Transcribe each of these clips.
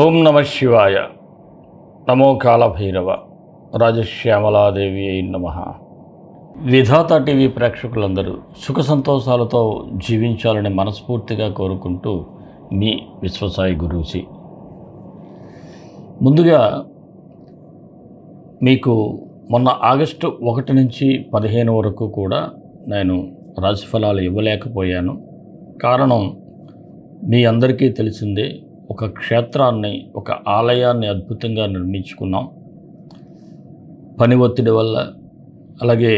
ఓం నమ శివాయ. నమో కాళభైరవ. రాజశ్యామలాదేవి అయి నమ. విధాత టీవీ ప్రేక్షకులందరూ సుఖ సంతోషాలతో జీవించాలని మనస్ఫూర్తిగా కోరుకుంటూ మీ విశ్వసాయి గురూజీ. ముందుగా మీకు మొన్న ఆగస్టు 1 నుంచి 15 వరకు కూడా నేను రాశిఫలాలు ఇవ్వలేకపోయాను. కారణం మీ అందరికీ తెలిసిందే. ఒక క్షేత్రాన్ని, ఒక ఆలయాన్ని అద్భుతంగా నిర్మించుకున్నాం. పని ఒత్తిడి వల్ల, అలాగే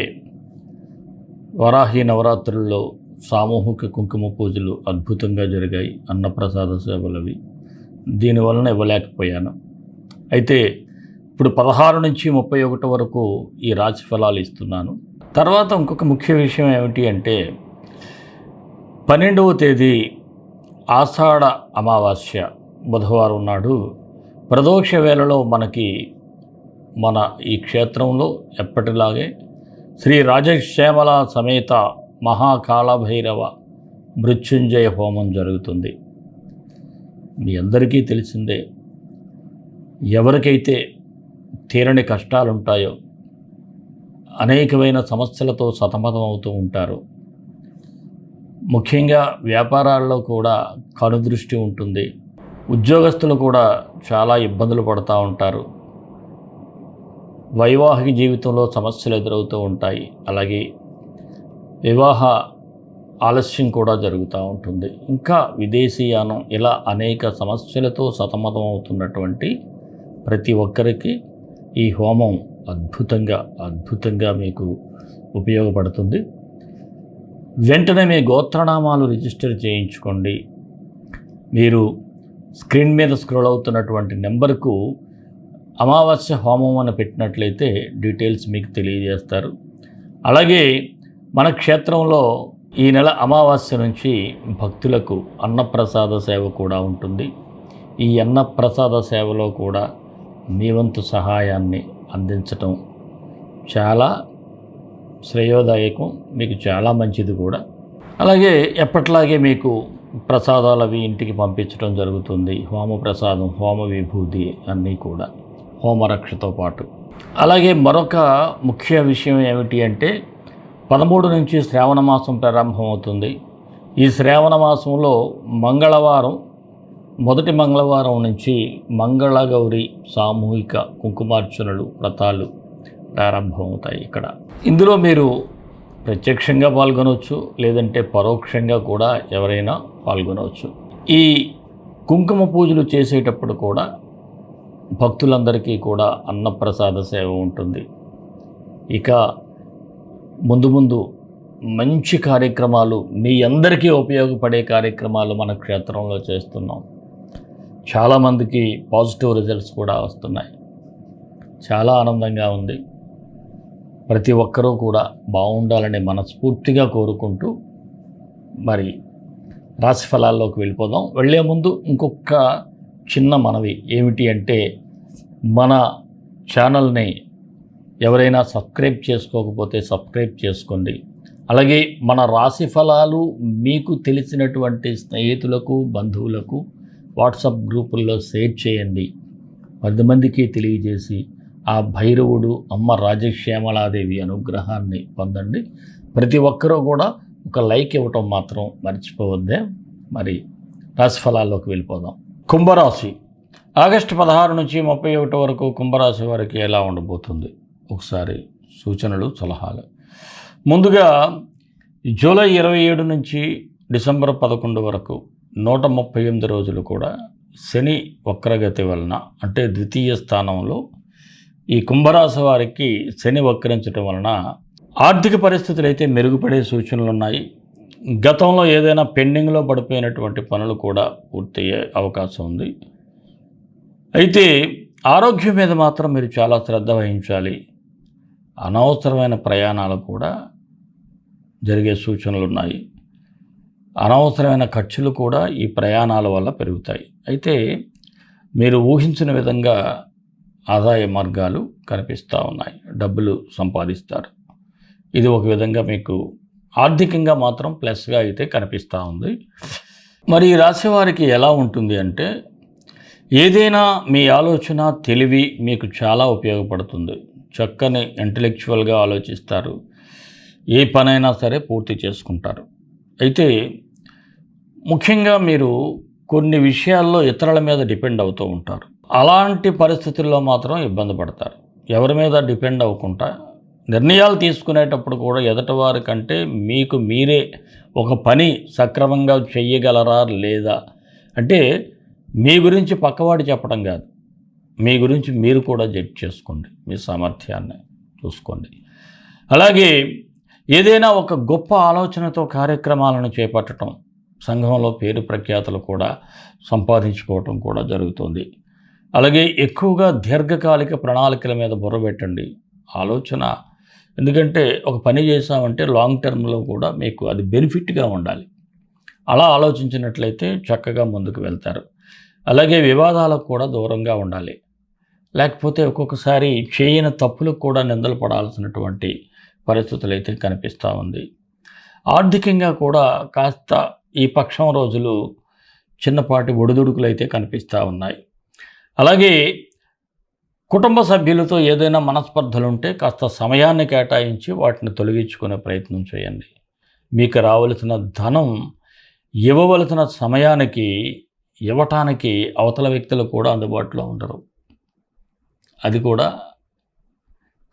వరాహి నవరాత్రుల్లో సామూహిక కుంకుమ పూజలు అద్భుతంగా జరిగాయి, అన్నప్రసాద సేవలవి. దీనివలన ఇవ్వలేకపోయాను. అయితే ఇప్పుడు 16 నుంచి 31 వరకు ఈ రాశి ఫలాలు ఇస్తున్నాను. తర్వాత ఇంకొక ముఖ్య విషయం ఏమిటి అంటే 12వ తేదీ ఆషాఢ అమావాస్య బుధవారం నాడు ప్రదోష వేళలో మన ఈ క్షేత్రంలో ఎప్పటిలాగే శ్రీ రాజశ్యామల సమేత మహాకాళభైరవ మృత్యుంజయ హోమం జరుగుతుంది. మీ అందరికీ తెలిసిందే. ఎవరికైతే తీరని కష్టాలుంటాయో, అనేకమైన సమస్యలతో సతమతం అవుతూ ఉంటారు. ముఖ్యంగా వ్యాపారాల్లో కూడా కనుదృష్టి ఉంటుంది. ఉద్యోగస్తులు కూడా చాలా ఇబ్బందులు పడుతూ ఉంటారు. వైవాహిక జీవితంలో సమస్యలు ఎదురవుతూ ఉంటాయి. అలాగే వివాహ ఆలస్యం కూడా జరుగుతూ ఉంటుంది. ఇంకా విదేశీయానం, ఇలా అనేక సమస్యలతో సతమతం అవుతున్నటువంటి ప్రతి ఒక్కరికి ఈ హోమం అద్భుతంగా మీకు ఉపయోగపడుతుంది. వెంటనే మీ గోత్రనామాలు రిజిస్టర్ చేయించుకోండి. మీరు స్క్రీన్ మీద స్క్రోల్ అవుతున్నటువంటి నెంబర్కు అమావాస్య హోమం అని పెట్టినట్లయితే డీటెయిల్స్ మీకు తెలియజేస్తారు. అలాగే మన క్షేత్రంలో ఈ నెల అమావాస్య నుంచి భక్తులకు అన్నప్రసాద సేవ కూడా ఉంటుంది. ఈ అన్నప్రసాద సేవలో కూడా మీ వంతు సహాయాన్ని అందించటం చాలా శ్రేయోదాయకం, మీకు చాలా మంచిది కూడా. అలాగే ఎప్పట్లాగే మీకు ప్రసాదాలు అవి ఇంటికి పంపించడం జరుగుతుంది. హోమ ప్రసాదం, హోమ విభూతి అన్నీ కూడా, హోమరక్షతో పాటు. అలాగే మరొక ముఖ్య విషయం ఏమిటి అంటే 13 నుంచి శ్రావణ మాసం ప్రారంభమవుతుంది. ఈ శ్రావణ మాసంలో మంగళవారం, మొదటి మంగళవారం నుంచి మంగళగౌరి సామూహిక కుంకుమార్చనలు, వ్రతాలు ప్రారంభమవుతాయి ఇక్కడ. ఇందులో మీరు ప్రత్యక్షంగా పాల్గొనవచ్చు, లేదంటే పరోక్షంగా కూడా ఎవరైనా పాల్గొనవచ్చు. ఈ కుంకుమ పూజలు చేసేటప్పుడు కూడా భక్తులందరికీ కూడా అన్నప్రసాద సేవ ఉంటుంది. ఇక ముందు మంచి కార్యక్రమాలు, మీ అందరికీ ఉపయోగపడే కార్యక్రమాలు మన క్షేత్రంలో చేస్తున్నాం. చాలామందికి పాజిటివ్ రిజల్ట్స్ కూడా వస్తున్నాయి. చాలా ఆనందంగా ఉంది. ప్రతి ఒక్కరూ కూడా బాగుండాలని మనస్ఫూర్తిగా కోరుకుంటూ మరి రాశి ఫలాల్లోకి వెళ్ళిపోదాం. వెళ్ళే ముందు ఇంకొక చిన్న మనవి ఏమిటి అంటే, మన ఛానల్ని ఎవరైనా సబ్స్క్రైబ్ చేసుకోకపోతే సబ్స్క్రైబ్ చేసుకోండి. అలాగే మన రాశి ఫలాలు మీకు తెలిసినటువంటి స్నేహితులకు, బంధువులకు వాట్సాప్ గ్రూపుల్లో షేర్ చేయండి. 10 మందికి తెలియజేసి ఆ భైరవుడు, అమ్మ రాజశ్యామలాదేవి అనుగ్రహాన్ని పొందండి. ప్రతి ఒక్కరూ కూడా ఒక లైక్ ఇవ్వటం మాత్రం మర్చిపోవద్దే. మరి రాశి ఫలాల్లోకి వెళ్ళిపోదాం. కుంభరాశి ఆగస్టు 16 నుంచి 31 వరకు కుంభరాశి వారికి ఎలా ఉండబోతుంది ఒకసారి సూచనలు, సలహాలు. ముందుగా జూలై 27 నుంచి డిసెంబర్ 11 వరకు 138 రోజులు కూడా శని వక్రగతి వలన, అంటే ద్వితీయ స్థానంలో ఈ కుంభరాశి వారికి శని వక్రించడం వలన ఆర్థిక పరిస్థితులు అయితే మెరుగుపడే సూచనలు ఉన్నాయి. గతంలో ఏదైనా పెండింగ్లో పడిపోయినటువంటి పనులు కూడా పూర్తయ్యే అవకాశం ఉంది. అయితే ఆరోగ్యం మీద మాత్రం మీరు చాలా శ్రద్ధ వహించాలి. అనవసరమైన ప్రయాణాలు కూడా జరిగే సూచనలు ఉన్నాయి. అనవసరమైన ఖర్చులు కూడా ఈ ప్రయాణాల వల్ల పెరుగుతాయి. అయితే మీరు ఊహించిన విధంగా ఆదాయ మార్గాలు కనిపిస్తూ ఉన్నాయి. డబ్బులు సంపాదిస్తారు. ఇది ఒక విధంగా మీకు ఆర్థికంగా మాత్రం ప్లస్గా అయితే కనిపిస్తూ ఉంది. మరి ఈ రాశి వారికి ఎలా ఉంటుంది అంటే, ఏదైనా మీ ఆలోచన తెలివి మీకు చాలా ఉపయోగపడుతుంది. చక్కని ఇంటలెక్చువల్గా ఆలోచిస్తారు. ఏ పనైనా సరే పూర్తి చేసుకుంటారు. అయితే ముఖ్యంగా మీరు కొన్ని విషయాల్లో ఇతరుల మీద డిపెండ్ అవుతూ ఉంటారు. అలాంటి పరిస్థితుల్లో మాత్రం ఇబ్బంది పడతారు. ఎవరి మీద డిపెండ్ అవ్వకుండా నిర్ణయాలు తీసుకునేటప్పుడు కూడా ఎదుటివారి కంటే మీకు మీరే ఒక పని సక్రమంగా చెయ్యగలరా లేదా అంటే మీ గురించి పక్కవాడు చెప్పడం కాదు, మీ గురించి మీరు కూడా జడ్జ్ చేసుకోండి, మీ సామర్థ్యాన్ని చూసుకోండి. అలాగే ఏదైనా ఒక గొప్ప ఆలోచనతో కార్యక్రమాలను చేపట్టడం, సంఘంలో పేరు ప్రఖ్యాతులు కూడా సంపాదించుకోవటం కూడా జరుగుతుంది. అలాగే ఎక్కువగా దీర్ఘకాలిక ప్రణాళికల మీద బుర్ర పెట్టండి. ఆలోచన ఎందుకంటే ఒక పని చేసామంటే లాంగ్ టర్మ్లో కూడా మీకు అది బెనిఫిట్గా ఉండాలి. అలా ఆలోచించినట్లయితే చక్కగా ముందుకు వెళ్తారు. అలాగే వివాదాలకు కూడా దూరంగా ఉండాలి. లేకపోతే ఒక్కొక్కసారి చేయని తప్పులకు కూడా నిందలు పడాల్సినటువంటి పరిస్థితులు అయితే కనిపిస్తూ ఉంది. ఆర్థికంగా కూడా కాస్త ఈ పక్షం రోజులు చిన్నపాటి ఒడిదుడుకులు అయితే కనిపిస్తూ ఉన్నాయి. అలాగే కుటుంబ సభ్యులతో ఏదైనా మనస్పర్ధలుంటే కాస్త సమయాన్ని కేటాయించి వాటిని తొలగించుకునే ప్రయత్నం చేయండి. మీకు రావలసిన ధనం ఇవ్వవలసిన సమయానికి ఇవ్వటానికి అవతల వ్యక్తులు కూడా అందుబాటులో ఉండరు. అది కూడా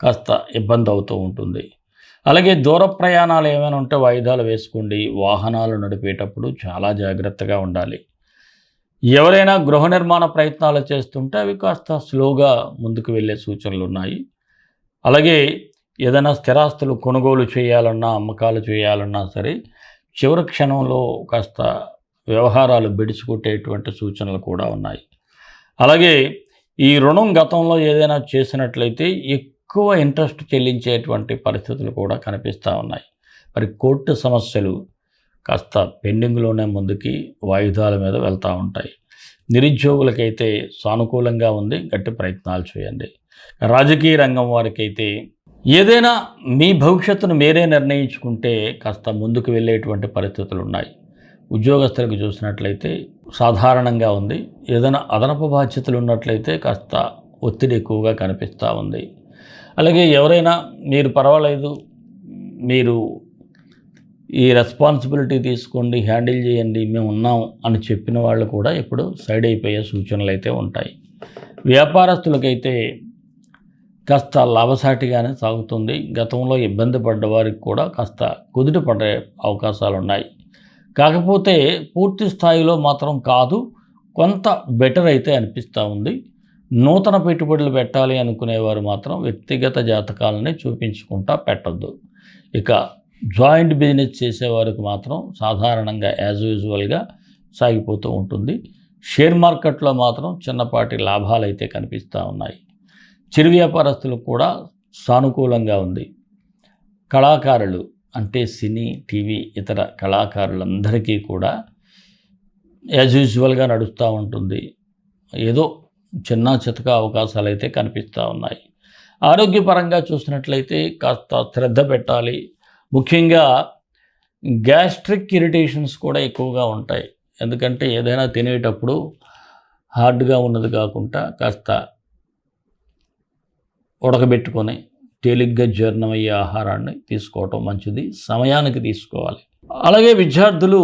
కాస్త ఇబ్బంది అవుతూ ఉంటుంది. అలాగే దూర ప్రయాణాలు ఏమైనా ఉంటే వాయిదాలు వేసుకోండి. వాహనాలు నడిపేటప్పుడు చాలా జాగ్రత్తగా ఉండాలి. ఎవరైనా గృహ నిర్మాణ ప్రయత్నాలు చేస్తుంటే అవి కాస్త స్లోగా ముందుకు వెళ్ళే సూచనలు ఉన్నాయి. అలాగే ఏదైనా స్థిరాస్తులు కొనుగోలు చేయాలన్నా అమ్మకాలు చేయాలన్నా సరే చివరి క్షణంలో కాస్త వ్యవహారాలు బిడిచికొట్టేటువంటి సూచనలు కూడా ఉన్నాయి. అలాగే ఈ రుణం గతంలో ఏదైనా చేసినట్లయితే ఎక్కువ ఇంట్రెస్ట్ చెల్లించేటువంటి పరిస్థితులు కూడా కనిపిస్తూ ఉన్నాయి. మరి కోర్టు సమస్యలు కాస్త పెండింగ్లోనే ముందుకి వాయిదాల మీద వెళ్తూ ఉంటాయి. నిరుద్యోగులకైతే సానుకూలంగా ఉంది, గట్టి ప్రయత్నాలు చేయండి. రాజకీయ రంగం వారికైతే ఏదైనా మీ భవిష్యత్తును మీరే నిర్ణయించుకుంటే కాస్త ముందుకు వెళ్ళేటువంటి పరిస్థితులు ఉన్నాయి. ఉద్యోగస్తులకు చూసినట్లయితే సాధారణంగా ఉంది. ఏదైనా అదనపు బాధ్యతలు ఉన్నట్లయితే కాస్త ఒత్తిడి ఎక్కువగా కనిపిస్తూ ఉంది. అలాగే ఎవరైనా మీరు పర్వాలేదు, మీరు ఈ రెస్పాన్సిబిలిటీ తీసుకోండి, హ్యాండిల్ చేయండి, మేము ఉన్నాం అని చెప్పిన వాళ్ళు కూడా ఇప్పుడు సైడ్ అయిపోయే సూచనలు అయితే ఉంటాయి. వ్యాపారస్తులకైతే కాస్త లాభసాటిగానే సాగుతుంది. గతంలో ఇబ్బంది పడ్డ వారికి కూడా కాస్త కుదుట పడే అవకాశాలు ఉన్నాయి. కాకపోతే పూర్తి స్థాయిలో మాత్రం కాదు, కొంత బెటర్ అయితే అనిపిస్తూ ఉంది. నూతన పెట్టుబడులు పెట్టాలి అనుకునేవారు మాత్రం వ్యక్తిగత జాతకాలని చూపించుకుంటా పెట్టద్దు. ఇక జాయింట్ బిజినెస్ చేసేవారికి మాత్రం సాధారణంగా యాజ్ యూజువల్గా సాగిపోతూ ఉంటుంది. షేర్ మార్కెట్లో మాత్రం చిన్నపాటి లాభాలు అయితే కనిపిస్తూ ఉన్నాయి. చిరు వ్యాపారస్తులకు కూడా సానుకూలంగా ఉంది. కళాకారులు అంటే సినీ, టీవీ ఇతర కళాకారులందరికీ కూడా యాజ్ యూజువల్గా నడుస్తూ ఉంటుంది. ఏదో చిన్న చితక అవకాశాలు అయితే కనిపిస్తూ ఉన్నాయి. ఆరోగ్యపరంగా చూసినట్లయితే కాస్త శ్రద్ధ పెట్టాలి. ముఖ్యంగా గ్యాస్ట్రిక్ ఇరిటేషన్స్ కూడా ఎక్కువగా ఉంటాయి. ఎందుకంటే ఏదైనా తినేటప్పుడు హార్డ్గా ఉన్నది కాకుండా కాస్త ఉడకబెట్టుకొని తేలిగ్గా జీర్ణమయ్యే ఆహారాన్ని తీసుకోవటం మంచిది. సమయానికి తీసుకోవాలి. అలాగే విద్యార్థులు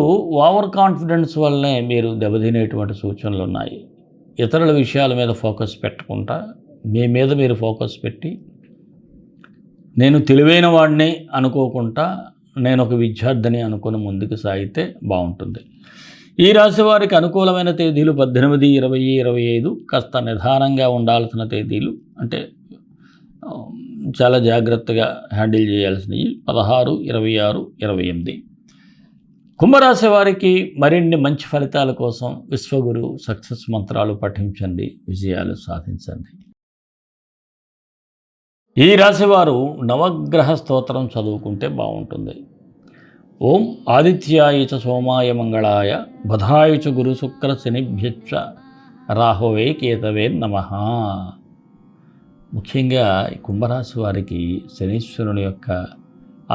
ఓవర్ కాన్ఫిడెన్స్ వల్లనే మీరు దెబ్బతినేటువంటి సూచనలు ఉన్నాయి. ఇతరుల విషయాల మీద ఫోకస్ పెట్టకుండా మీ మీద మీరు ఫోకస్ పెట్టి నేను తెలివైన వాడిని అనుకోకుండా నేను ఒక విద్యార్థిని అనుకుని ముందుకు సాగితే బాగుంటుంది. ఈ రాశి వారికి అనుకూలమైన తేదీలు 18, 20, 25. కాస్త నిదానంగా ఉండాల్సిన తేదీలు అంటే చాలా జాగ్రత్తగా హ్యాండిల్ చేయాల్సినవి 16, 26, 28. కుంభరాశి వారికి మరిన్ని మంచి ఫలితాల కోసం విశ్వగురు సక్సెస్ మంత్రాలు పఠించండి, విజయాలు సాధించండి. ఈ రాశివారు నవగ్రహ స్తోత్రం చదువుకుంటే బాగుంటుంది. ఓం ఆదిత్యాయ చ సోమాయ మంగళాయ బుధాయ చ గురు శుక్ర శనిభ్యశ్చ రాహవే కేతవే నమః. ముఖ్యంగా ఈ కుంభరాశి వారికి శనీశ్వరుని యొక్క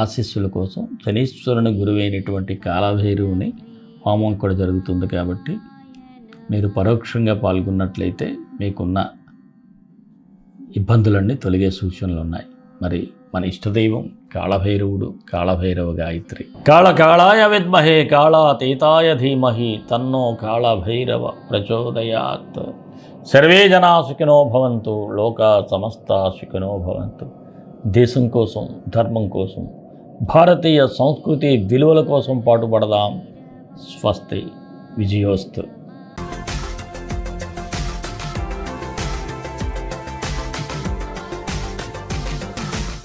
ఆశీస్సుల కోసం శనీశ్వరుని గురువైనటువంటి కాలభైరవుని హోమం కూడా జరుగుతుంది. కాబట్టి మీరు పరోక్షంగా పాల్గొన్నట్లయితే మీకున్న ఇబ్బందులన్నీ తొలగే సూచనలు ఉన్నాయి. మరి మన ఇష్టదైవం కాళభైరవుడు, కాళభైరవ గాయత్రి. కాళకాళాయ విద్మహే కాళాతీతాయ ధీమహి తన్నో కాళభైరవ ప్రచోదయాత్. సర్వే జనా సుఖినో భవంతు, లోకా సమస్తా సుఖినో భవంతు. దేశం కోసం, ధర్మం కోసం, భారతీయ సంస్కృతి విలువల కోసం పాటుపడదాం. స్వస్తి. విజయోస్తు.